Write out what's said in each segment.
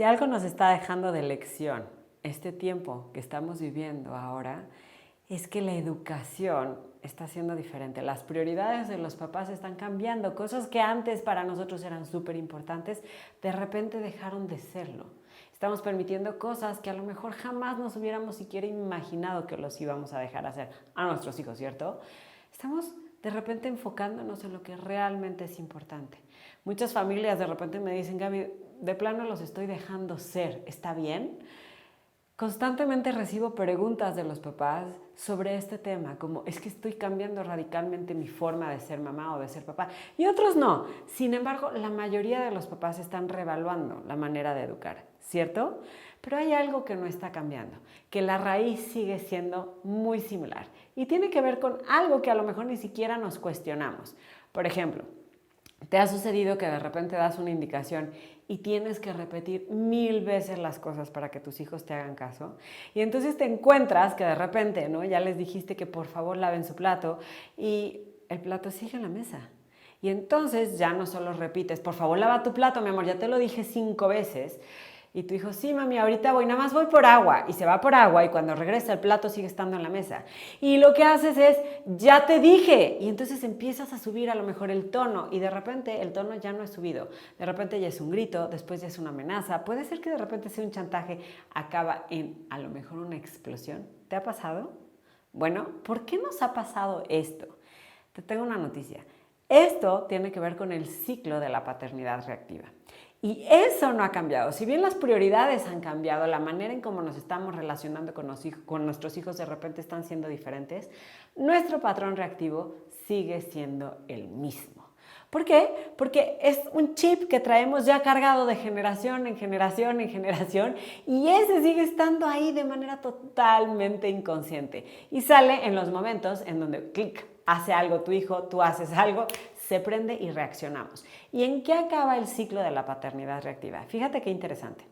Si algo nos está dejando de lección este tiempo que estamos viviendo ahora, es que la educación está siendo diferente. Las prioridades de los papás están cambiando. Cosas que antes para nosotros eran súper importantes, de repente dejaron de serlo. Estamos permitiendo cosas que a lo mejor jamás nos hubiéramos siquiera imaginado que los íbamos a dejar hacer a nuestros hijos, ¿cierto? Estamos de repente enfocándonos en lo que realmente es importante. Muchas familias de repente me dicen, Gaby, de plano los estoy dejando ser, ¿está bien? Constantemente recibo preguntas de los papás sobre este tema, como es que estoy cambiando radicalmente mi forma de ser mamá o de ser papá, y otros no. Sin embargo, la mayoría de los papás están reevaluando la manera de educar, ¿cierto? Pero hay algo que no está cambiando, que la raíz sigue siendo muy similar y tiene que ver con algo que a lo mejor ni siquiera nos cuestionamos. Por ejemplo, ¿te ha sucedido que de repente das una indicación y tienes que repetir 1000 veces las cosas para que tus hijos te hagan caso? Y entonces te encuentras que de repente, ¿no? Ya les dijiste que por favor laven su plato y el plato sigue en la mesa. Y entonces ya no solo repites, por favor lava tu plato, mi amor, ya te lo dije 5 veces. Y tu hijo, sí, mami, ahorita voy, nada más voy por agua. Y se va por agua y cuando regresa el plato sigue estando en la mesa. Y lo que haces es, ya te dije. Y entonces empiezas a subir a lo mejor el tono y de repente el tono ya no es subido. De repente ya es un grito, después ya es una amenaza. Puede ser que de repente sea un chantaje, acaba en a lo mejor una explosión. ¿Te ha pasado? Bueno, ¿por qué nos ha pasado esto? Te tengo una noticia. Esto tiene que ver con el ciclo de la paternidad reactiva. Y eso no ha cambiado. Si bien las prioridades han cambiado, la manera en cómo nos estamos relacionando con nuestros hijos de repente están siendo diferentes, nuestro patrón reactivo sigue siendo el mismo. ¿Por qué? Porque es un chip que traemos ya cargado de generación en generación en generación y ese sigue estando ahí de manera totalmente inconsciente y sale en los momentos en donde clic, hace algo tu hijo, tú haces algo, se prende y reaccionamos. ¿Y en qué acaba el ciclo de la paternidad reactiva? Fíjate qué interesante.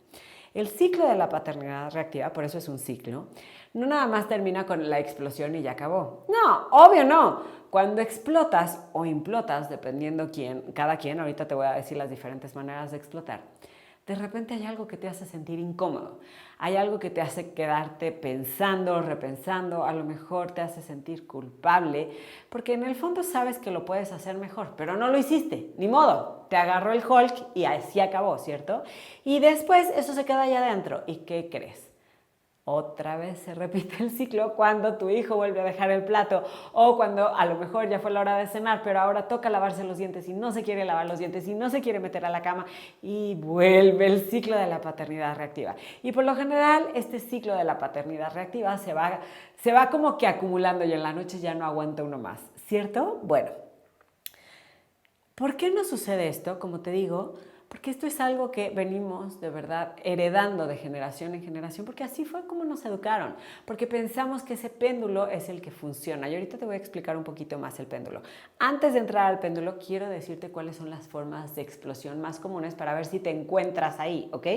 El ciclo de la paternidad reactiva, por eso es un ciclo, no nada más termina con la explosión y ya acabó. No, obvio no. Cuando explotas o implotas, dependiendo cada quien, ahorita te voy a decir las diferentes maneras de explotar, de repente hay algo que te hace sentir incómodo, hay algo que te hace quedarte pensando, repensando, a lo mejor te hace sentir culpable, porque en el fondo sabes que lo puedes hacer mejor, pero no lo hiciste, ni modo, te agarró el Hulk y así acabó, ¿cierto? Y después eso se queda allá adentro, ¿y qué crees? Otra vez se repite el ciclo cuando tu hijo vuelve a dejar el plato o cuando a lo mejor ya fue la hora de cenar, pero ahora toca lavarse los dientes y no se quiere lavar los dientes y no se quiere meter a la cama y vuelve el ciclo de la paternidad reactiva. Y por lo general este ciclo de la paternidad reactiva se va como que acumulando y en la noche ya no aguanta uno más, ¿cierto? Bueno, ¿por qué nos sucede esto? Como te digo, porque esto es algo que venimos de verdad heredando de generación en generación, porque así fue como nos educaron, porque pensamos que ese péndulo es el que funciona. Y ahorita te voy a explicar un poquito más el péndulo. Antes de entrar al péndulo, quiero decirte cuáles son las formas de explosión más comunes para ver si te encuentras ahí, ¿ok?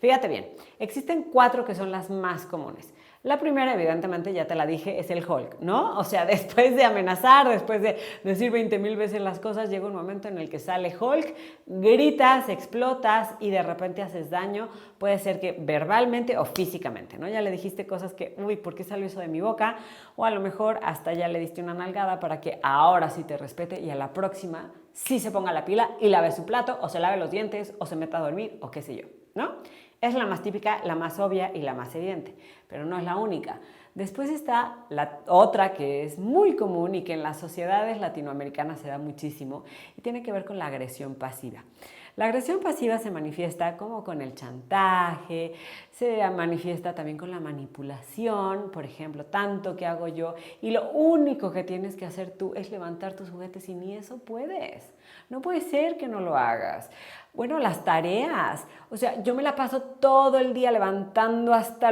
Fíjate bien, existen 4 que son las más comunes. La primera, evidentemente, ya te la dije, es el Hulk, ¿no? O sea, después de amenazar, después de decir 20,000 veces las cosas, llega un momento en el que sale Hulk, gritas, explotas y de repente haces daño. Puede ser que verbalmente o físicamente, ¿no? Ya le dijiste cosas que, uy, ¿por qué salió eso de mi boca? O a lo mejor hasta ya le diste una nalgada para que ahora sí te respete y a la próxima sí se ponga la pila y lave su plato o se lave los dientes o se meta a dormir o qué sé yo, ¿no? Es la más típica, la más obvia y la más evidente, pero no es la única. Después está la otra que es muy común y que en las sociedades latinoamericanas se da muchísimo y tiene que ver con la agresión pasiva. La agresión pasiva se manifiesta como con el chantaje, se manifiesta también con la manipulación, por ejemplo, tanto que hago yo y lo único que tienes que hacer tú es levantar tus juguetes y ni eso puedes. No puede ser que no lo hagas. Bueno, las tareas, o sea, yo me la paso todo el día levantando hasta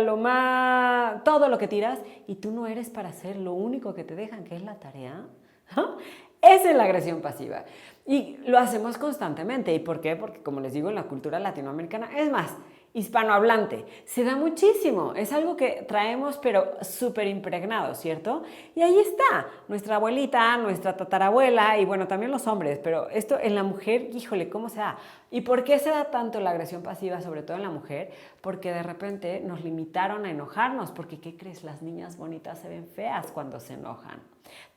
todo lo que tiras y tú no eres para hacer lo único que te dejan, que es la tarea. ¿Ah? Esa es la agresión pasiva. Y lo hacemos constantemente. ¿Y por qué? Porque, como les digo, en la cultura latinoamericana, es más, hispanohablante. Se da muchísimo, es algo que traemos pero súper impregnado, ¿cierto? Y ahí está, nuestra abuelita, nuestra tatarabuela y bueno, también los hombres, pero esto en la mujer, híjole, ¿cómo se da? ¿Y por qué se da tanto la agresión pasiva, sobre todo en la mujer? Porque de repente nos limitaron a enojarnos, porque ¿qué crees? Las niñas bonitas se ven feas cuando se enojan.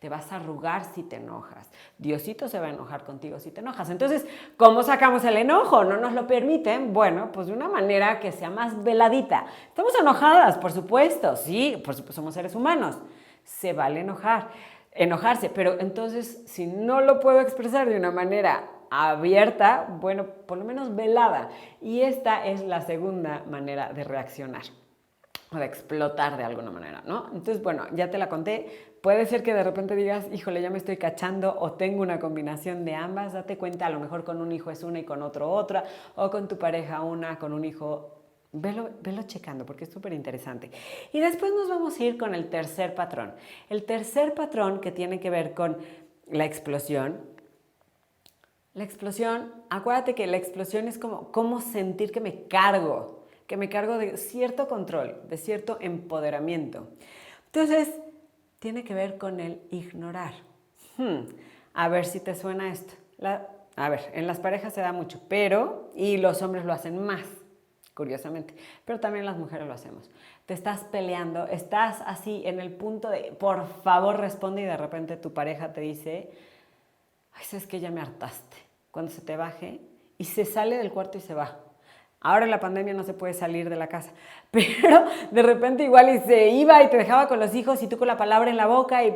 Te vas a arrugar si te enojas. Diosito se va a enojar contigo si te enojas. Entonces, ¿cómo sacamos el enojo? ¿No nos lo permiten? Bueno, pues de una manera que sea más veladita. Estamos enojadas, por supuesto. Sí, por supuesto, somos seres humanos. Se vale enojarse. Pero entonces, si no lo puedo expresar de una manera abierta, bueno, por lo menos velada. Y esta es la segunda manera de reaccionar o de explotar de alguna manera, ¿no? Entonces, bueno, ya te la conté. Puede ser que de repente digas, híjole, ya me estoy cachando o tengo una combinación de ambas. Date cuenta, a lo mejor con un hijo es una y con otro otra, o con tu pareja una, con un hijo. Velo checando porque es súper interesante. Y después nos vamos a ir con el tercer patrón. El tercer patrón que tiene que ver con la explosión. La explosión, acuérdate que la explosión es como sentir que me cargo de cierto control, de cierto empoderamiento. Entonces, tiene que ver con el ignorar. A ver si te suena esto. A ver, en las parejas se da mucho, y los hombres lo hacen más, curiosamente, pero también las mujeres lo hacemos. Te estás peleando, estás así en el punto de, por favor, responde, y de repente tu pareja te dice, ay, sabes que ya me hartaste. Cuando se te baje y se sale del cuarto y se va. Ahora en la pandemia no se puede salir de la casa, pero de repente igual y se iba y te dejaba con los hijos y tú con la palabra en la boca y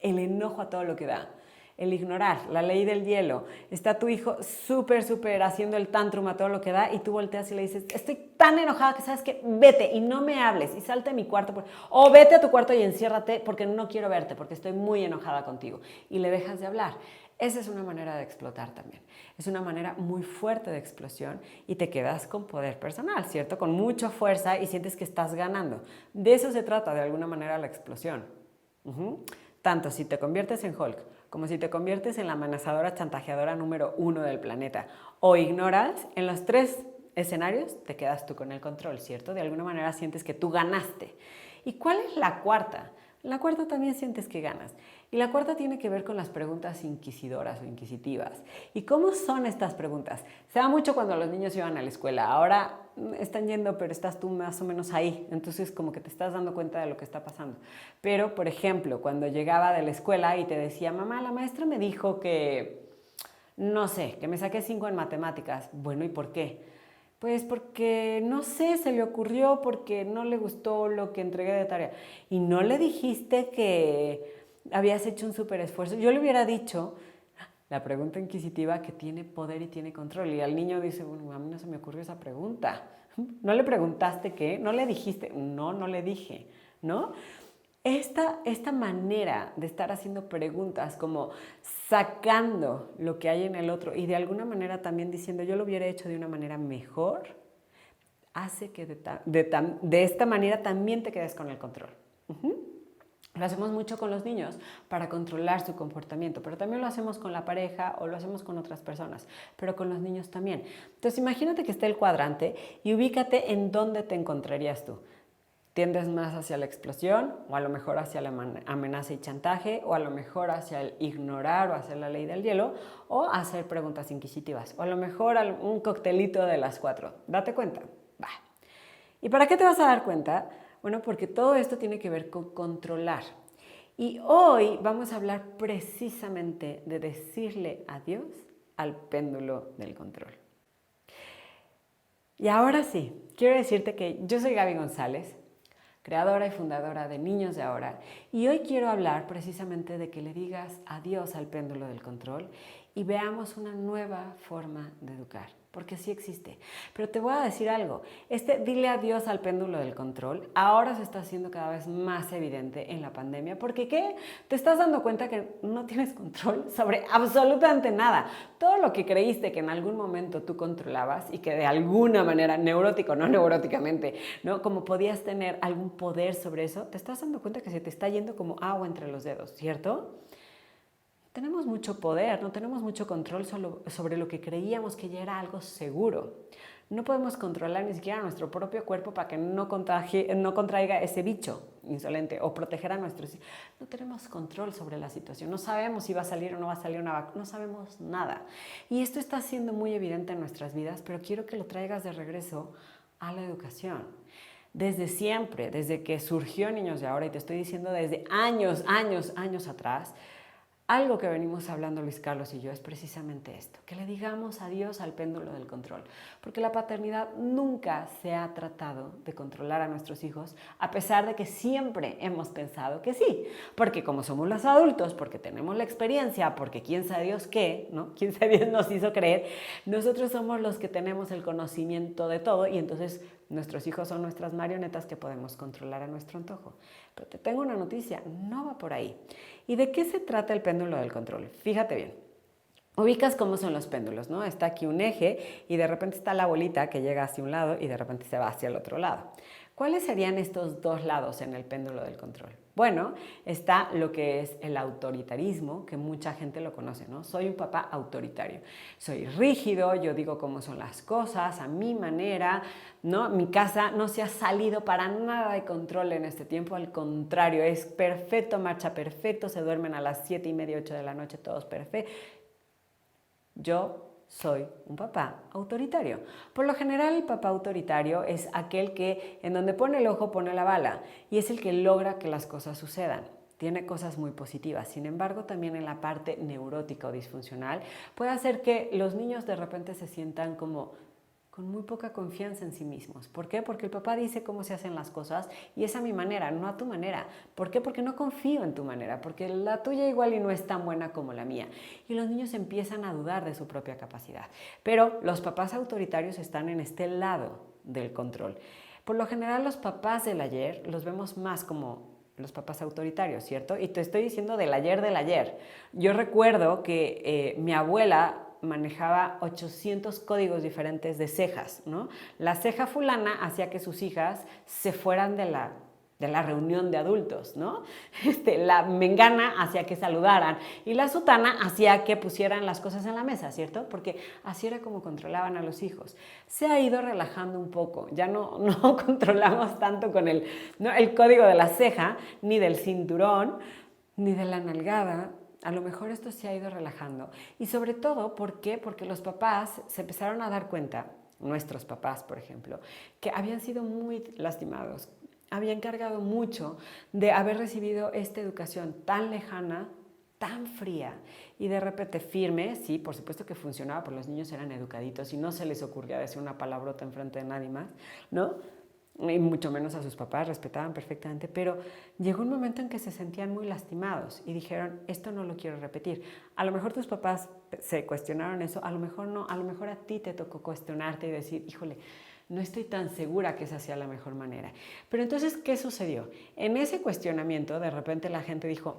el enojo a todo lo que da. El ignorar, la ley del hielo. Está tu hijo súper haciendo el tantrum a todo lo que da y tú volteas y le dices, estoy tan enojada que sabes que vete y no me hables y salte de mi cuarto. O vete a tu cuarto y enciérrate porque no quiero verte, porque estoy muy enojada contigo. Y le dejas de hablar. Esa es una manera de explotar también. Es una manera muy fuerte de explosión y te quedas con poder personal, ¿cierto? Con mucha fuerza y sientes que estás ganando. De eso se trata de alguna manera la explosión. Tanto si te conviertes en Hulk como si te conviertes en la amenazadora chantajeadora número 1 del planeta o ignoras, en los tres escenarios te quedas tú con el control, ¿cierto? De alguna manera sientes que tú ganaste. ¿Y cuál es la cuarta? La cuarta también sientes que ganas. Y la cuarta tiene que ver con las preguntas inquisidoras o inquisitivas. ¿Y cómo son estas preguntas? Se da mucho cuando los niños iban a la escuela. Ahora están yendo, pero estás tú más o menos ahí. Entonces como que te estás dando cuenta de lo que está pasando. Pero, por ejemplo, cuando llegaba de la escuela y te decía, mamá, la maestra me dijo que, no sé, que me saqué 5 en matemáticas. Bueno, ¿y por qué? Pues porque, no sé, se le ocurrió porque no le gustó lo que entregué de tarea. Y no le dijiste que habías hecho un súper esfuerzo. Yo le hubiera dicho, la pregunta inquisitiva, que tiene poder y tiene control. Y al niño dice, bueno, a mí no se me ocurrió esa pregunta. ¿No le preguntaste qué? ¿No le dijiste? No, no le dije, ¿no? Esta manera de estar haciendo preguntas, como sacando lo que hay en el otro y de alguna manera también diciendo yo lo hubiera hecho de una manera mejor, hace que de esta manera también te quedes con el control. Lo hacemos mucho con los niños para controlar su comportamiento, pero también lo hacemos con la pareja o lo hacemos con otras personas, pero con los niños también. Entonces imagínate que esté el cuadrante y ubícate en dónde te encontrarías tú. ¿Tiendes más hacia la explosión o a lo mejor hacia la amenaza y chantaje o a lo mejor hacia el ignorar o hacer la ley del hielo o hacer preguntas inquisitivas o a lo mejor un coctelito de las 4? Date cuenta. Va. ¿Y para qué te vas a dar cuenta? Bueno, porque todo esto tiene que ver con controlar. Y hoy vamos a hablar precisamente de decirle adiós al péndulo del control. Y ahora sí, quiero decirte que yo soy Gaby González, creadora y fundadora de Niños de Ahora, y hoy quiero hablar precisamente de que le digas adiós al péndulo del control y veamos una nueva forma de educar, porque sí existe. Pero te voy a decir algo, dile adiós al péndulo del control ahora se está haciendo cada vez más evidente en la pandemia, porque ¿qué? Te estás dando cuenta que no tienes control sobre absolutamente nada. Todo lo que creíste que en algún momento tú controlabas y que de alguna manera, neurótico, no neuróticamente, ¿no? Como podías tener algún poder sobre eso, te estás dando cuenta que se te está yendo como agua entre los dedos, ¿cierto? Tenemos mucho poder, no tenemos mucho control sobre lo que creíamos que ya era algo seguro. No podemos controlar ni siquiera nuestro propio cuerpo para que no contraiga ese bicho insolente o proteger a nuestros hijos. No tenemos control sobre la situación. No sabemos si va a salir o no va a salir una vacuna. No sabemos nada. Y esto está siendo muy evidente en nuestras vidas, pero quiero que lo traigas de regreso a la educación. Desde siempre, desde que surgió Niños de Ahora, y te estoy diciendo desde años atrás, algo que venimos hablando Luis Carlos y yo es precisamente esto, que le digamos adiós al péndulo del control, porque la paternidad nunca se ha tratado de controlar a nuestros hijos, a pesar de que siempre hemos pensado que sí, porque como somos los adultos, porque tenemos la experiencia, porque quién sabe Dios qué, ¿no? Quién sabe Dios nos hizo creer, nosotros somos los que tenemos el conocimiento de todo y entonces nuestros hijos son nuestras marionetas que podemos controlar a nuestro antojo. Pero te tengo una noticia, no va por ahí. ¿Y de qué se trata el péndulo del control? Fíjate bien. Ubicas cómo son los péndulos, ¿no? Está aquí un eje y de repente está la bolita que llega hacia un lado y de repente se va hacia el otro lado. ¿Cuáles serían estos dos lados en el péndulo del control? Bueno, está lo que es el autoritarismo, que mucha gente lo conoce, ¿no? Soy un papá autoritario. Soy rígido, yo digo cómo son las cosas, a mi manera, ¿no? Mi casa no se ha salido para nada de control en este tiempo, al contrario, es perfecto, marcha perfecto, se duermen a las 7:30, 8 de la noche, todos perfectos. Yo soy un papá autoritario. Por lo general, el papá autoritario es aquel que en donde pone el ojo pone la bala y es el que logra que las cosas sucedan. Tiene cosas muy positivas. Sin embargo, también en la parte neurótica o disfuncional puede hacer que los niños de repente se sientan como con muy poca confianza en sí mismos. ¿Por qué? Porque el papá dice cómo se hacen las cosas y es a mi manera, no a tu manera. ¿Por qué? Porque no confío en tu manera, porque la tuya igual y no es tan buena como la mía. Y los niños empiezan a dudar de su propia capacidad. Pero los papás autoritarios están en este lado del control. Por lo general, los papás del ayer los vemos más como los papás autoritarios, ¿cierto? Y te estoy diciendo del ayer. Yo recuerdo que mi abuela manejaba 800 códigos diferentes de cejas, ¿no? La ceja fulana hacía que sus hijas se fueran de la reunión de adultos, ¿no? La mengana hacía que saludaran y la sutana hacía que pusieran las cosas en la mesa, ¿cierto? Porque así era como controlaban a los hijos. Se ha ido relajando un poco, ya no controlamos tanto con el código de la ceja, ni del cinturón, ni de la nalgada. A lo mejor esto se ha ido relajando. Y sobre todo, ¿por qué? Porque los papás se empezaron a dar cuenta, nuestros papás, por ejemplo, que habían sido muy lastimados, habían cargado mucho de haber recibido esta educación tan lejana, tan fría y de repente firme. Sí, por supuesto que funcionaba, porque los niños eran educaditos y no se les ocurría decir una palabrota enfrente de nadie más, ¿no? Y mucho menos a sus papás, respetaban perfectamente, pero llegó un momento en que se sentían muy lastimados y dijeron, esto no lo quiero repetir. A lo mejor tus papás se cuestionaron eso, a lo mejor no, a lo mejor a ti te tocó cuestionarte y decir, híjole, no estoy tan segura que esa sea la mejor manera. Pero entonces, ¿qué sucedió? En ese cuestionamiento, de repente la gente dijo,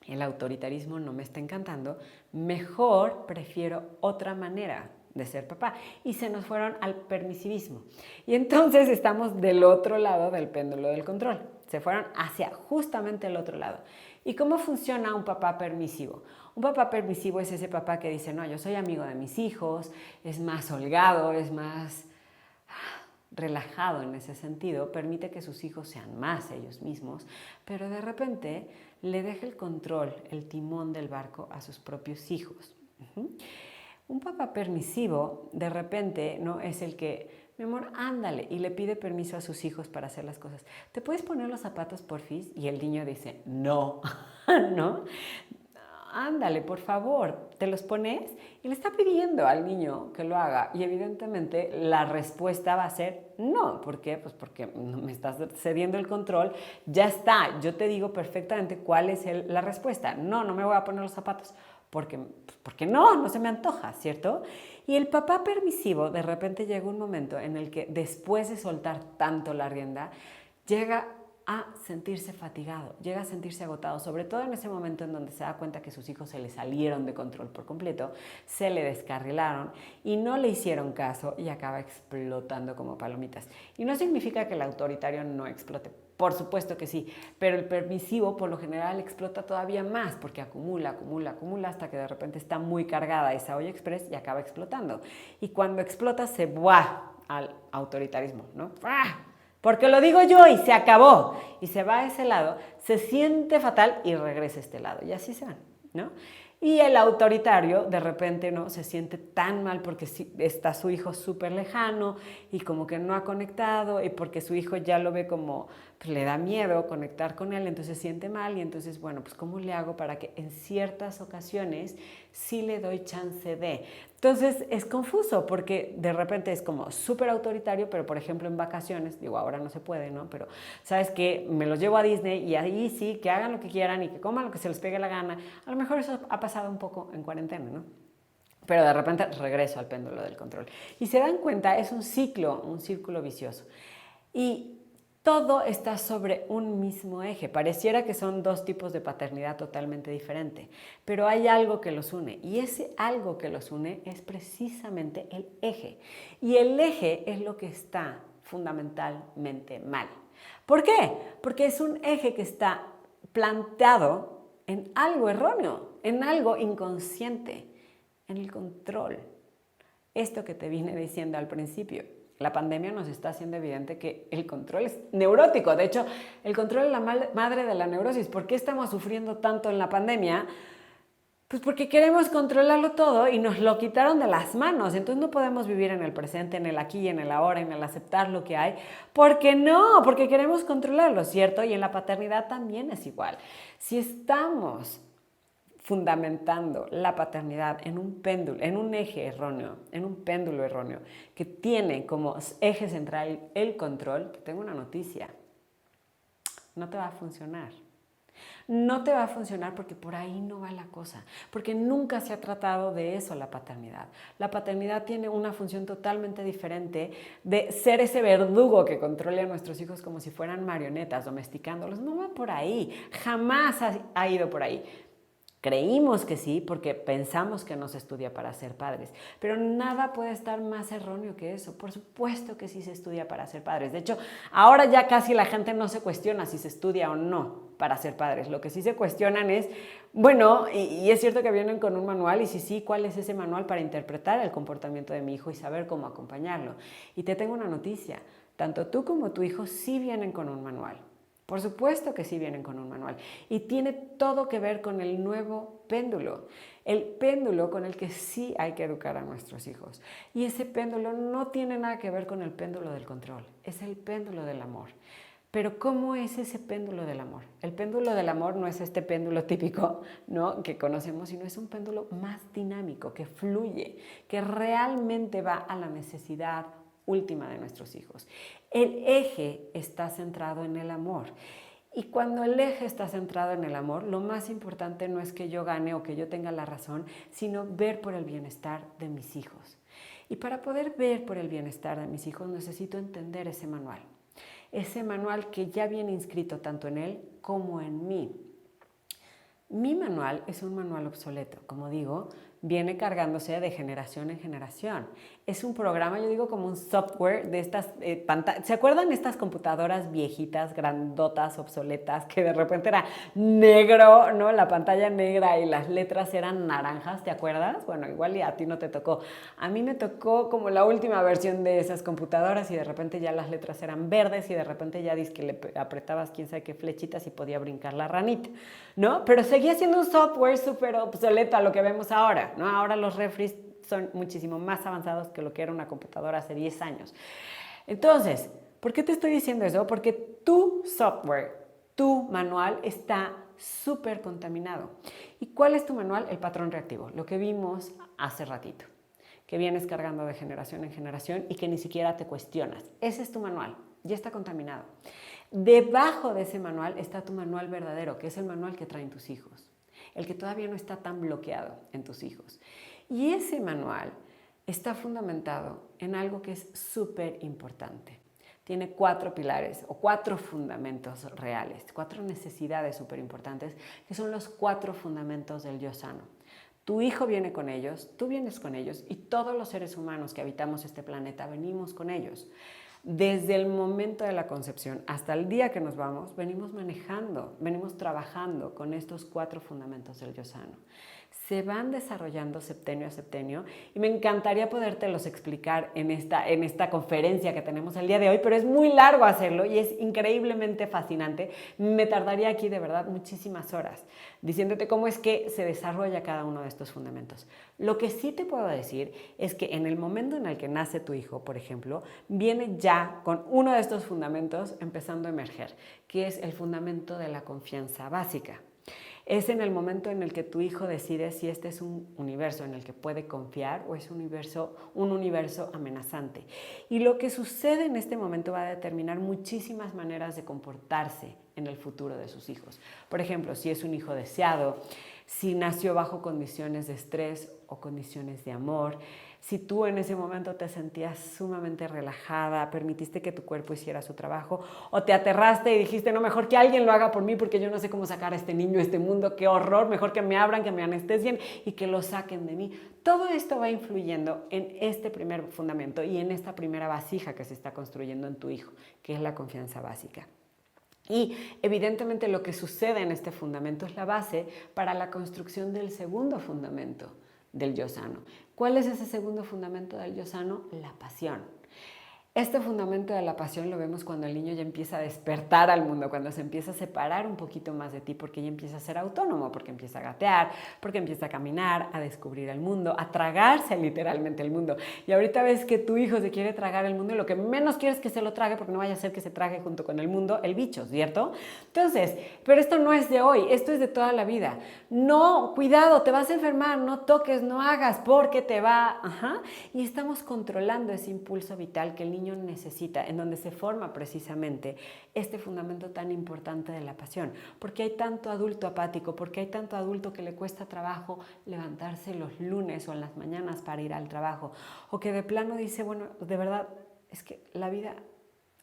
el autoritarismo no me está encantando, mejor prefiero otra manera de ser papá, y se nos fueron al permisivismo. Y entonces estamos del otro lado del péndulo del control. Se fueron hacia justamente el otro lado. ¿Y cómo funciona un papá permisivo? Un papá permisivo es ese papá que dice, no, yo soy amigo de mis hijos, es más holgado, es más relajado en ese sentido, permite que sus hijos sean más ellos mismos, pero de repente le deja el control, el timón del barco a sus propios hijos. Un papá permisivo, de repente, ¿no? Es el que, mi amor, ándale, y le pide permiso a sus hijos para hacer las cosas. ¿Te puedes poner los zapatos, porfis? Y el niño dice, no, ¿no? Ándale, por favor, te los pones y le está pidiendo al niño que lo haga y evidentemente la respuesta va a ser no. ¿Por qué? Pues porque me estás cediendo el control, ya está, yo te digo perfectamente cuál es la respuesta. No, no me voy a poner los zapatos porque no se me antoja, ¿cierto? Y el papá permisivo, de repente llega un momento en el que después de soltar tanto la rienda, llega a sentirse fatigado, llega a sentirse agotado, sobre todo en ese momento en donde se da cuenta que sus hijos se le salieron de control por completo, se le descarrilaron y no le hicieron caso y acaba explotando como palomitas. Y no significa que el autoritario no explote. Por supuesto que sí, pero el permisivo por lo general explota todavía más porque acumula hasta que de repente está muy cargada esa olla express y acaba explotando. Y cuando explota se va al autoritarismo, ¿no? ¡Ah! Porque lo digo yo y se acabó. Y se va a ese lado, se siente fatal y regresa a este lado. Y así se van, ¿no? Y el autoritario de repente no se siente tan mal porque está su hijo súper lejano y como que no ha conectado y porque su hijo ya lo ve como, pues le da miedo conectar con él, entonces se siente mal y entonces, bueno, pues ¿cómo le hago para que en ciertas ocasiones sí le doy chance de? Entonces es confuso porque de repente es como súper autoritario, pero por ejemplo en vacaciones, digo ahora no se puede, ¿no? Pero sabes que me los llevo a Disney y ahí sí, que hagan lo que quieran y que coman lo que se les pegue la gana. A lo mejor eso ha pasado un poco en cuarentena, ¿no? Pero de repente regreso al péndulo del control. Y se dan cuenta, es un círculo vicioso. Y todo está sobre un mismo eje. Pareciera que son dos tipos de paternidad totalmente diferentes, pero hay algo que los une y ese algo que los une es precisamente el eje. Y el eje es lo que está fundamentalmente mal. ¿Por qué? Porque es un eje que está planteado en algo erróneo, en algo inconsciente, en el control. Esto que te vine diciendo al principio. La pandemia nos está haciendo evidente que el control es neurótico. De hecho, el control es la madre de la neurosis. ¿Por qué estamos sufriendo tanto en la pandemia? Pues porque queremos controlarlo todo y nos lo quitaron de las manos. Entonces no podemos vivir en el presente, en el aquí, en el ahora, en el aceptar lo que hay. ¿Por qué no? Porque queremos controlarlo, ¿cierto? Y en la paternidad también es igual. Si estamos fundamentando la paternidad en un péndulo, en un eje erróneo, en un péndulo erróneo, que tiene como eje central el control, te tengo una noticia, no te va a funcionar. No te va a funcionar porque por ahí no va la cosa, porque nunca se ha tratado de eso la paternidad. La paternidad tiene una función totalmente diferente de ser ese verdugo que controle a nuestros hijos como si fueran marionetas, domesticándolos. No va por ahí, jamás ha ido por ahí. Creímos que sí porque pensamos que no se estudia para ser padres, pero nada puede estar más erróneo que eso. Por supuesto que sí se estudia para ser padres. De hecho, ahora ya casi la gente no se cuestiona si se estudia o no para ser padres. Lo que sí se cuestionan es, bueno, y es cierto que vienen con un manual y si sí, ¿cuál es ese manual para interpretar el comportamiento de mi hijo y saber cómo acompañarlo? Y te tengo una noticia, tanto tú como tu hijo sí vienen con un manual. Por supuesto que sí vienen con un manual y tiene todo que ver con el nuevo péndulo, el péndulo con el que sí hay que educar a nuestros hijos. Y ese péndulo no tiene nada que ver con el péndulo del control, es el péndulo del amor. Pero ¿cómo es ese péndulo del amor? El péndulo del amor no es este péndulo típico, ¿no?, que conocemos, sino es un péndulo más dinámico, que fluye, que realmente va a la necesidad última de nuestros hijos. El eje está centrado en el amor. Y cuando el eje está centrado en el amor, lo más importante no es que yo gane o que yo tenga la razón, sino ver por el bienestar de mis hijos. Y para poder ver por el bienestar de mis hijos necesito entender ese manual. Ese manual que ya viene inscrito tanto en él como en mí. Mi manual es un manual obsoleto, como digo, viene cargándose de generación en generación. Es un programa, yo digo como un software de estas pantallas. ¿Se acuerdan estas computadoras viejitas, grandotas, obsoletas, que de repente era negro, ¿no? La pantalla negra y las letras eran naranjas, ¿te acuerdas? Bueno, igual y a ti no te tocó. A mí me tocó como la última versión de esas computadoras y de repente ya las letras eran verdes y de repente ya dices que le apretabas quién sabe qué flechitas y podía brincar la ranita, ¿no? Pero seguía siendo un software súper obsoleto a lo que vemos ahora, ¿no? Ahora los refris son muchísimo más avanzados que lo que era una computadora hace 10 años. Entonces, ¿por qué te estoy diciendo eso? Porque tu software, tu manual está súper contaminado. ¿Y cuál es tu manual? El patrón reactivo, lo que vimos hace ratito, que vienes cargando de generación en generación y que ni siquiera te cuestionas. Ese es tu manual, ya está contaminado. Debajo de ese manual está tu manual verdadero, que es el manual que traen tus hijos, el que todavía no está tan bloqueado en tus hijos. Y ese manual está fundamentado en algo que es súper importante. Tiene 4 pilares o 4 fundamentos reales, 4 necesidades súper importantes, que son los 4 fundamentos del yo sano. Tu hijo viene con ellos, tú vienes con ellos y todos los seres humanos que habitamos este planeta venimos con ellos. Desde el momento de la concepción hasta el día que nos vamos, venimos trabajando con estos 4 fundamentos del yo sano. Se van desarrollando septenio a septenio y me encantaría podértelos explicar en esta conferencia que tenemos el día de hoy, pero es muy largo hacerlo y es increíblemente fascinante. Me tardaría aquí de verdad muchísimas horas diciéndote cómo es que se desarrolla cada uno de estos fundamentos. Lo que sí te puedo decir es que en el momento en el que nace tu hijo, por ejemplo, viene ya con uno de estos fundamentos empezando a emerger, que es el fundamento de la confianza básica. Es en el momento en el que tu hijo decide si este es un universo en el que puede confiar o es un universo amenazante. Y lo que sucede en este momento va a determinar muchísimas maneras de comportarse en el futuro de sus hijos. Por ejemplo, si es un hijo deseado, si nació bajo condiciones de estrés o condiciones de amor, si tú en ese momento te sentías sumamente relajada, permitiste que tu cuerpo hiciera su trabajo, o te aterraste y dijiste, no, mejor que alguien lo haga por mí porque yo no sé cómo sacar a este niño, a este mundo, qué horror, mejor que me abran, que me anestesien y que lo saquen de mí. Todo esto va influyendo en este primer fundamento y en esta primera vasija que se está construyendo en tu hijo, que es la confianza básica. Y evidentemente lo que sucede en este fundamento es la base para la construcción del segundo fundamento del yo sano. ¿Cuál es ese segundo fundamento del yo sano? La pasión. Este fundamento de la pasión lo vemos cuando el niño ya empieza a despertar al mundo, cuando se empieza a separar un poquito más de ti, porque ya empieza a ser autónomo, porque empieza a gatear, porque empieza a caminar, a descubrir el mundo, a tragarse literalmente el mundo. Y ahorita ves que tu hijo se quiere tragar el mundo y lo que menos quieres es que se lo trague, porque no vaya a ser que se trague junto con el mundo el bicho, ¿cierto? Entonces, pero esto no es de hoy, esto es de toda la vida. No, cuidado, te vas a enfermar, no toques, no hagas, porque te va... Y estamos controlando ese impulso vital que el niño necesita, en donde se forma precisamente este fundamento tan importante de la pasión. Porque hay tanto adulto apático, porque hay tanto adulto que le cuesta trabajo levantarse los lunes o en las mañanas para ir al trabajo, o que de plano dice, bueno, de verdad, es que la vida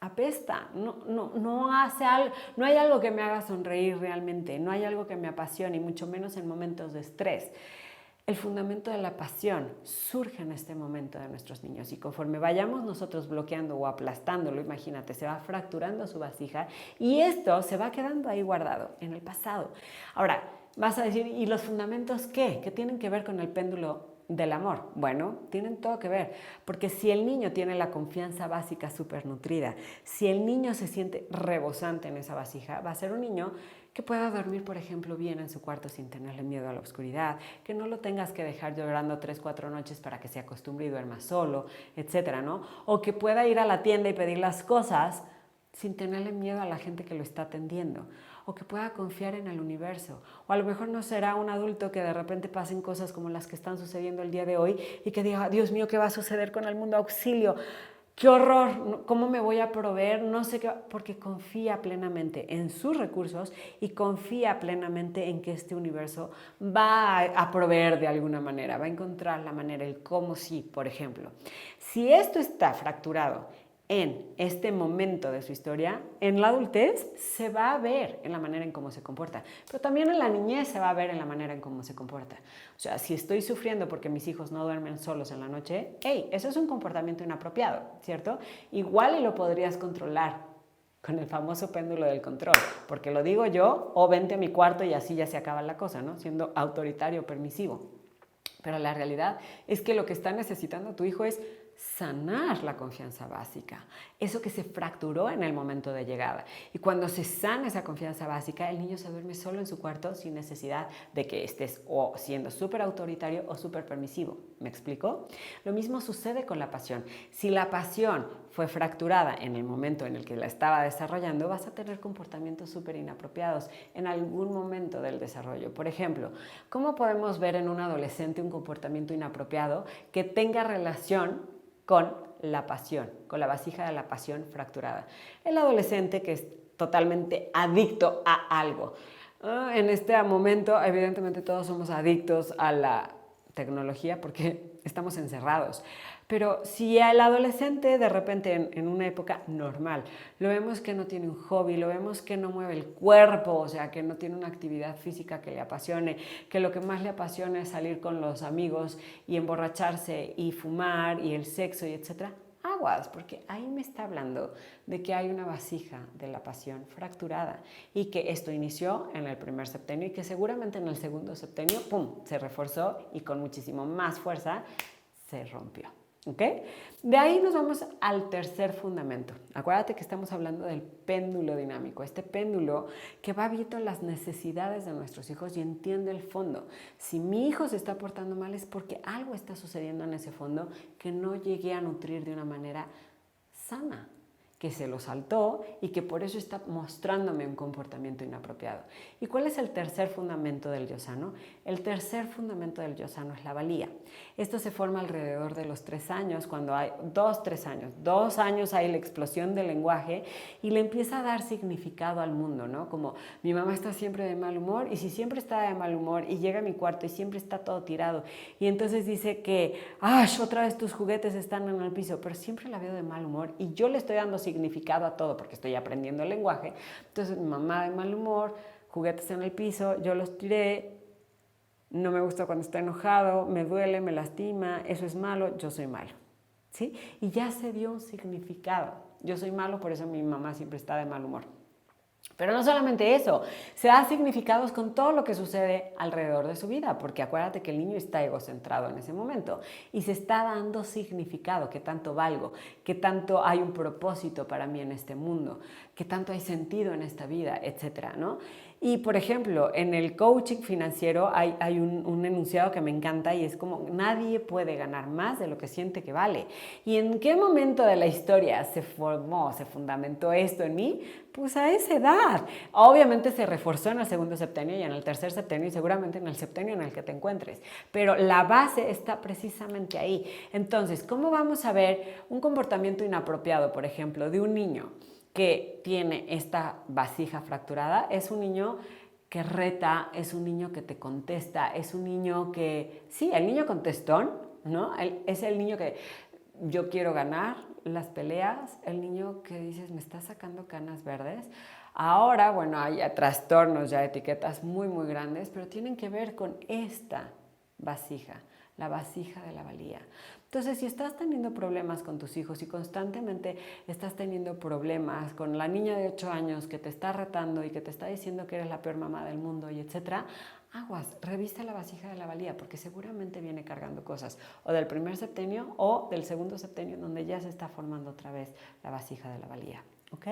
apesta, no hay algo que me haga sonreír realmente, no hay algo que me apasione, y mucho menos en momentos de estrés. El fundamento de la pasión surge en este momento de nuestros niños y conforme vayamos nosotros bloqueando o aplastándolo, imagínate, se va fracturando su vasija y esto se va quedando ahí guardado en el pasado. Ahora, vas a decir, ¿y los fundamentos qué? ¿Qué tienen que ver con el péndulo del amor? Bueno, tienen todo que ver, porque si el niño tiene la confianza básica súper nutrida, si el niño se siente rebosante en esa vasija, va a ser un niño que pueda dormir, por ejemplo, bien en su cuarto sin tenerle miedo a la oscuridad, que no lo tengas que dejar llorando 3, 4 noches para que se acostumbre y duerma solo, etcétera, ¿no? O que pueda ir a la tienda y pedir las cosas sin tenerle miedo a la gente que lo está atendiendo, o que pueda confiar en el universo, o a lo mejor no será un adulto que de repente pasen cosas como las que están sucediendo el día de hoy y que diga, Dios mío, ¿qué va a suceder con el mundo? Auxilio, qué horror, ¿cómo me voy a proveer? No sé qué, porque confía plenamente en sus recursos y confía plenamente en que este universo va a proveer de alguna manera, va a encontrar la manera, el cómo sí, por ejemplo. Si esto está fracturado en este momento de su historia, en la adultez se va a ver en la manera en cómo se comporta, pero también en la niñez se va a ver en la manera en cómo se comporta. O sea, si estoy sufriendo porque mis hijos no duermen solos en la noche, hey, eso es un comportamiento inapropiado, ¿cierto? Igual y lo podrías controlar con el famoso péndulo del control, porque lo digo yo, o vente a mi cuarto y así ya se acaba la cosa, ¿no? Siendo autoritario, permisivo. Pero la realidad es que lo que está necesitando tu hijo es sanar la confianza básica, eso que se fracturó en el momento de llegada. Y cuando se sana esa confianza básica, el niño se duerme solo en su cuarto sin necesidad de que estés o siendo súper autoritario o súper permisivo. ¿Me explico? Lo mismo sucede con la pasión. Si la pasión fue fracturada en el momento en el que la estaba desarrollando, vas a tener comportamientos súper inapropiados en algún momento del desarrollo. Por ejemplo, ¿cómo podemos ver en un adolescente un comportamiento inapropiado que tenga relación con la pasión, con la vasija de la pasión fracturada? El adolescente que es totalmente adicto a algo. En este momento, evidentemente, todos somos adictos a la tecnología porque estamos encerrados. Pero si al adolescente de repente en una época normal lo vemos que no tiene un hobby, lo vemos que no mueve el cuerpo, o sea, que no tiene una actividad física que le apasione, que lo que más le apasiona es salir con los amigos y emborracharse y fumar y el sexo y etcétera, aguas, porque ahí me está hablando de que hay una vasija de la pasión fracturada y que esto inició en el primer septenio y que seguramente en el segundo septenio, ¡pum!, se reforzó y con muchísimo más fuerza se rompió. ¿Ok? De ahí nos vamos al tercer fundamento. Acuérdate que estamos hablando del péndulo dinámico, este péndulo que va viendo las necesidades de nuestros hijos y entiende el fondo. Si mi hijo se está portando mal es porque algo está sucediendo en ese fondo que no llegué a nutrir de una manera sana, que se lo saltó y que por eso está mostrándome un comportamiento inapropiado. ¿Y cuál es el tercer fundamento del yo sano? El tercer fundamento del yo sano es la valía. Esto se forma alrededor de los 3 años, cuando hay 2 años hay la explosión del lenguaje y le empieza a dar significado al mundo, ¿no? Como mi mamá está siempre de mal humor y si siempre está de mal humor y llega a mi cuarto y siempre está todo tirado y entonces dice que, otra vez tus juguetes están en el piso, pero siempre la veo de mal humor y yo le estoy dando significado a todo porque estoy aprendiendo el lenguaje. Entonces mi mamá de mal humor, juguetes en el piso, yo los tiré, no me gusta cuando está enojado, me duele, me lastima, eso es malo, yo soy malo, ¿sí? Y ya se dio un significado. Yo soy malo, por eso mi mamá siempre está de mal humor. Pero no solamente eso, se da significados con todo lo que sucede alrededor de su vida, porque acuérdate que el niño está egocentrado en ese momento y se está dando significado, qué tanto valgo, qué tanto hay un propósito para mí en este mundo, qué tanto hay sentido en esta vida, etcétera, ¿no? Y, por ejemplo, en el coaching financiero hay un enunciado que me encanta y es como nadie puede ganar más de lo que siente que vale. ¿Y en qué momento de la historia se fundamentó esto en mí? Pues a esa edad. Obviamente se reforzó en el segundo septenio y en el tercer septenio y seguramente en el septenio en el que te encuentres. Pero la base está precisamente ahí. Entonces, ¿cómo vamos a ver un comportamiento inapropiado, por ejemplo, de un niño que tiene esta vasija fracturada? Es un niño que reta, es un niño que te contesta, es un niño que, sí, el niño contestón, ¿no? Es el niño que yo quiero ganar las peleas, el niño que dices, me está sacando canas verdes. Ahora, bueno, hay trastornos, ya etiquetas muy, muy grandes, pero tienen que ver con esta vasija, la vasija de la valía. Entonces, si estás teniendo problemas con tus hijos y constantemente estás teniendo problemas con la niña de 8 años que te está retando y que te está diciendo que eres la peor mamá del mundo y etcétera, aguas, revisa la vasija de la valía porque seguramente viene cargando cosas o del primer septenio o del segundo septenio donde ya se está formando otra vez la vasija de la valía, ¿ok?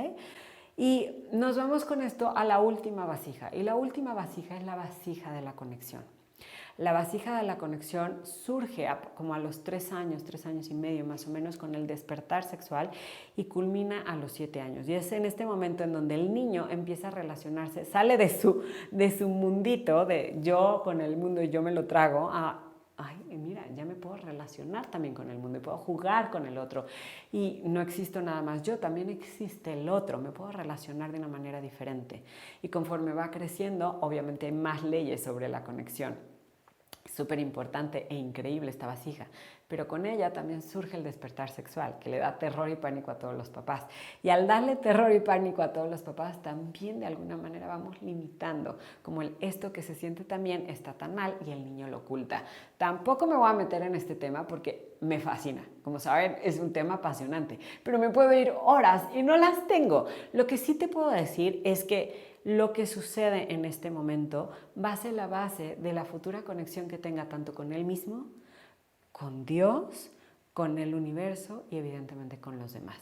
Y nos vamos con esto a la última vasija y la última vasija es la vasija de la conexión. La vasija de la conexión surge como a los 3 años y medio más o menos con el despertar sexual y culmina a los 7 años. Y es en este momento en donde el niño empieza a relacionarse, sale de su mundito, de yo con el mundo y yo me lo trago, mira, ya me puedo relacionar también con el mundo y puedo jugar con el otro. Y no existo nada más yo, también existe el otro, me puedo relacionar de una manera diferente. Y conforme va creciendo, obviamente hay más leyes sobre la conexión. Súper importante e increíble esta vasija, pero con ella también surge el despertar sexual, que le da terror y pánico a todos los papás. Y al darle terror y pánico a todos los papás, también de alguna manera vamos limitando, como esto que se siente también está tan mal y el niño lo oculta. Tampoco me voy a meter en este tema porque me fascina. Como saben, es un tema apasionante, pero me puedo ir horas y no las tengo. Lo que sí te puedo decir es que lo que sucede en este momento va a ser la base de la futura conexión que tenga tanto con él mismo, con Dios, con el universo y evidentemente con los demás.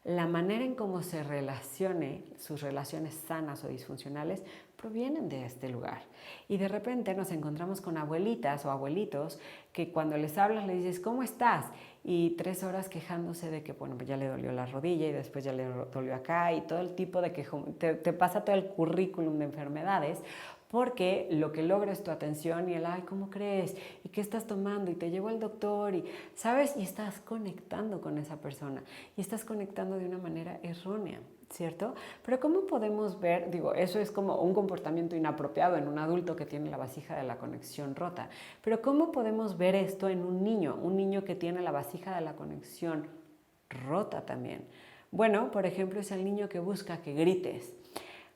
La manera en cómo se relacione, sus relaciones sanas o disfuncionales, provienen de este lugar. Y de repente nos encontramos con abuelitas o abuelitos que cuando les hablas le dices, ¿cómo estás? Y 3 horas quejándose de que, bueno, pues ya le dolió la rodilla y después ya le dolió acá y todo el tipo de que te pasa todo el currículum de enfermedades porque lo que logra es tu atención y el, ¿cómo crees? ¿Y qué estás tomando? Y te llevo al doctor y, ¿sabes? Y estás conectando con esa persona y estás conectando de una manera errónea, ¿cierto? Pero ¿cómo podemos ver? Eso es como un comportamiento inapropiado en un adulto que tiene la vasija de la conexión rota. Pero ¿cómo podemos ver esto en un niño que tiene la vasija de la conexión rota también? Bueno, por ejemplo, es el niño que busca que grites.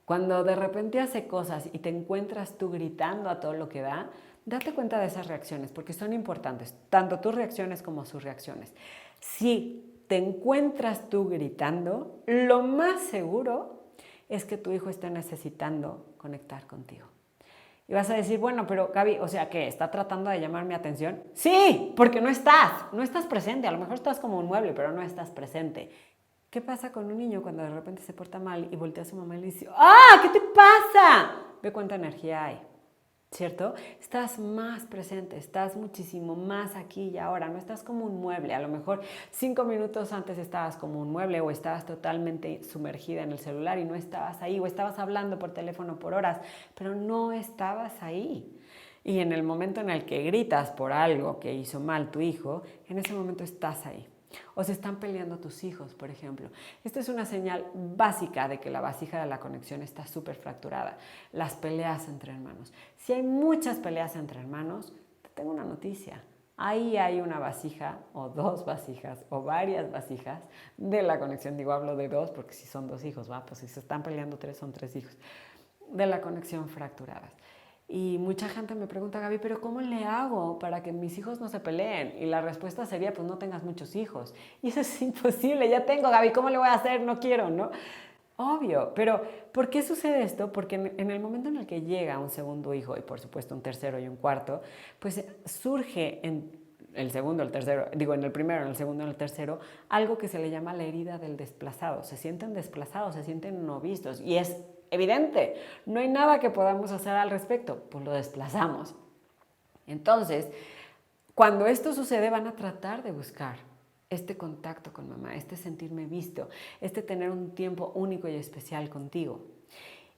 Cuando de repente hace cosas y te encuentras tú gritando a todo lo que da, date cuenta de esas reacciones porque son importantes, tanto tus reacciones como sus reacciones. Si te encuentras tú gritando, lo más seguro es que tu hijo esté necesitando conectar contigo. Y vas a decir, bueno, pero Gaby, o sea, ¿qué? ¿Está tratando de llamar mi atención? Sí, porque no estás presente. A lo mejor estás como un mueble, pero no estás presente. ¿Qué pasa con un niño cuando de repente se porta mal y voltea a su mamá y le dice, ¡ah! ¿Qué te pasa? Ve cuánta energía hay, ¿cierto? Estás más presente, estás muchísimo más aquí y ahora, no estás como un mueble. A lo mejor 5 minutos antes estabas como un mueble o estabas totalmente sumergida en el celular y no estabas ahí, o estabas hablando por teléfono por horas, pero no estabas ahí. Y en el momento en el que gritas por algo que hizo mal tu hijo, en ese momento estás ahí. O se están peleando tus hijos, por ejemplo. Esta es una señal básica de que la vasija de la conexión está súper fracturada. Las peleas entre hermanos. Si hay muchas peleas entre hermanos, te tengo una noticia. Ahí hay una vasija o dos vasijas o varias vasijas de la conexión. Digo, hablo de dos porque si son 2 hijos, ¿va? Pues si se están peleando 3, son 3 hijos. De la conexión fracturadas. Y mucha gente me pregunta, Gaby, ¿pero cómo le hago para que mis hijos no se peleen? Y la respuesta sería, pues no tengas muchos hijos. Y eso es imposible, ya tengo, Gaby, ¿cómo le voy a hacer? No quiero, ¿no? Obvio, pero ¿por qué sucede esto? Porque en el momento en el que llega un segundo hijo y por supuesto un tercero y un cuarto, pues surge en el segundo, el tercero, digo en el primero, en el segundo, en el tercero, algo que se le llama la herida del desplazado. Se sienten desplazados, se sienten no vistos y es evidente, no hay nada que podamos hacer al respecto, pues lo desplazamos. Entonces, cuando esto sucede van a tratar de buscar este contacto con mamá, este sentirme visto, este tener un tiempo único y especial contigo.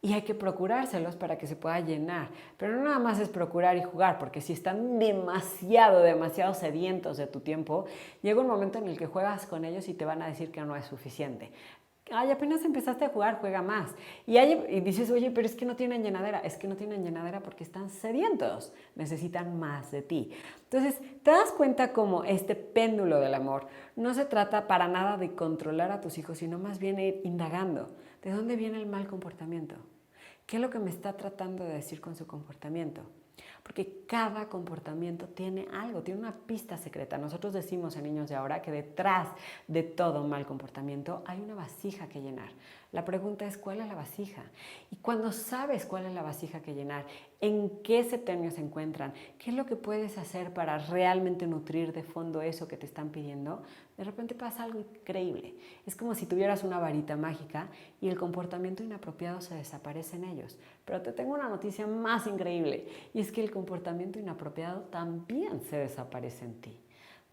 Y hay que procurárselos para que se pueda llenar. Pero no nada más es procurar y jugar, porque si están demasiado sedientos de tu tiempo, llega un momento en el que juegas con ellos y te van a decir que no es suficiente. Ay, apenas empezaste a jugar, juega más. Y dices, oye, pero es que no tienen llenadera. Es que no tienen llenadera porque están sedientos. Necesitan más de ti. Entonces, te das cuenta cómo este péndulo del amor no se trata para nada de controlar a tus hijos, sino más bien ir indagando. ¿De dónde viene el mal comportamiento? ¿Qué es lo que me está tratando de decir con su comportamiento? Porque cada comportamiento tiene algo, tiene una pista secreta. Nosotros decimos en Niños de Ahora que detrás de todo mal comportamiento hay una vasija que llenar. La pregunta es, ¿cuál es la vasija? Y cuando sabes cuál es la vasija que llenar, en qué septenios se encuentran, qué es lo que puedes hacer para realmente nutrir de fondo eso que te están pidiendo, de repente pasa algo increíble. Es como si tuvieras una varita mágica y el comportamiento inapropiado se desaparece en ellos. Pero te tengo una noticia más increíble, y es que el comportamiento inapropiado también se desaparece en ti,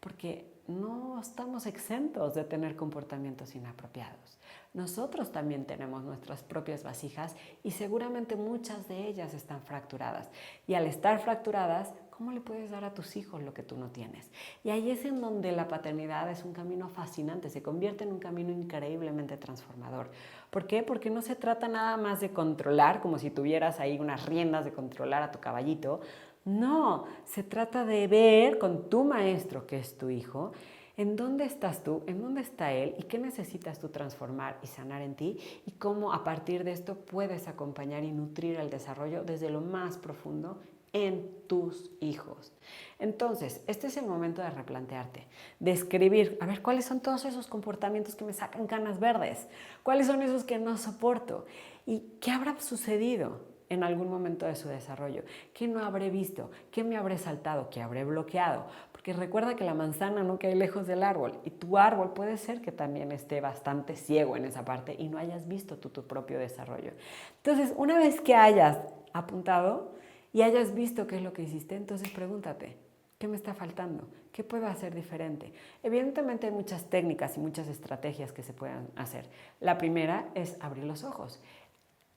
porque no estamos exentos de tener comportamientos inapropiados. Nosotros también tenemos nuestras propias vasijas y seguramente muchas de ellas están fracturadas. Y al estar fracturadas, ¿cómo le puedes dar a tus hijos lo que tú no tienes? Y ahí es en donde la paternidad es un camino fascinante, se convierte en un camino increíblemente transformador. ¿Por qué? Porque no se trata nada más de controlar, como si tuvieras ahí unas riendas de controlar a tu caballito. No, se trata de ver con tu maestro, que es tu hijo, en dónde estás tú, en dónde está él y qué necesitas tú transformar y sanar en ti y cómo a partir de esto puedes acompañar y nutrir el desarrollo desde lo más profundo en tus hijos. Entonces, este es el momento de replantearte, de escribir, a ver, ¿cuáles son todos esos comportamientos que me sacan canas verdes? ¿Cuáles son esos que no soporto? ¿Y qué habrá sucedido en algún momento de su desarrollo? ¿Qué no habré visto? ¿Qué me habré saltado? ¿Qué habré bloqueado? Porque recuerda que la manzana no cae lejos del árbol y tu árbol puede ser que también esté bastante ciego en esa parte y no hayas visto tu propio desarrollo. Entonces, una vez que hayas apuntado y hayas visto qué es lo que hiciste, entonces pregúntate, ¿qué me está faltando? ¿Qué puedo hacer diferente? Evidentemente hay muchas técnicas y muchas estrategias que se pueden hacer. La primera es abrir los ojos,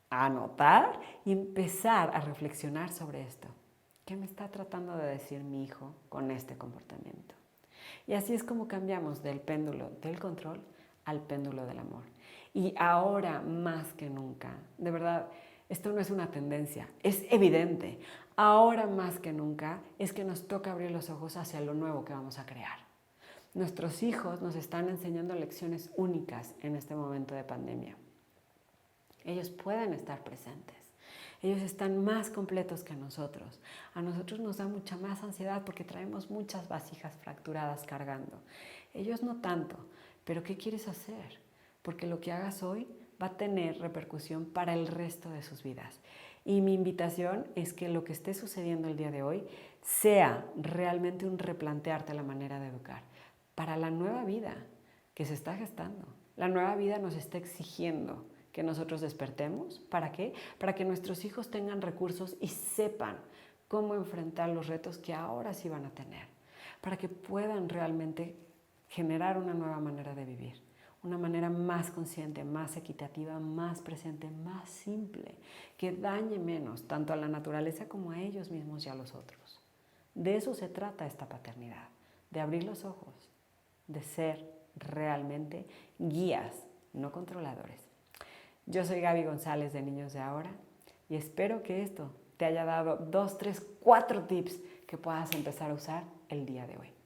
anotar y empezar a reflexionar sobre esto. ¿Qué me está tratando de decir mi hijo con este comportamiento? Y así es como cambiamos del péndulo del control al péndulo del amor. Y ahora más que nunca, de verdad, esto no es una tendencia, es evidente. Ahora más que nunca es que nos toca abrir los ojos hacia lo nuevo que vamos a crear. Nuestros hijos nos están enseñando lecciones únicas en este momento de pandemia. Ellos pueden estar presentes. Ellos están más completos que nosotros. A nosotros nos da mucha más ansiedad porque traemos muchas vasijas fracturadas cargando. Ellos no tanto, Pero ¿qué quieres hacer? Porque lo que hagas hoy va a tener repercusión para el resto de sus vidas. Y mi invitación es que lo que esté sucediendo el día de hoy sea realmente un replantearte la manera de educar para la nueva vida que se está gestando. La nueva vida nos está exigiendo que nosotros despertemos. ¿Para qué? Para que nuestros hijos tengan recursos y sepan cómo enfrentar los retos que ahora sí van a tener. Para que puedan realmente generar una nueva manera de vivir. Una manera más consciente, más equitativa, más presente, más simple, que dañe menos tanto a la naturaleza como a ellos mismos y a los otros. De eso se trata esta paternidad, de abrir los ojos, de ser realmente guías, no controladores. Yo soy Gaby González de Niños de Ahora y espero que esto te haya dado 2, 3, 4 tips que puedas empezar a usar el día de hoy.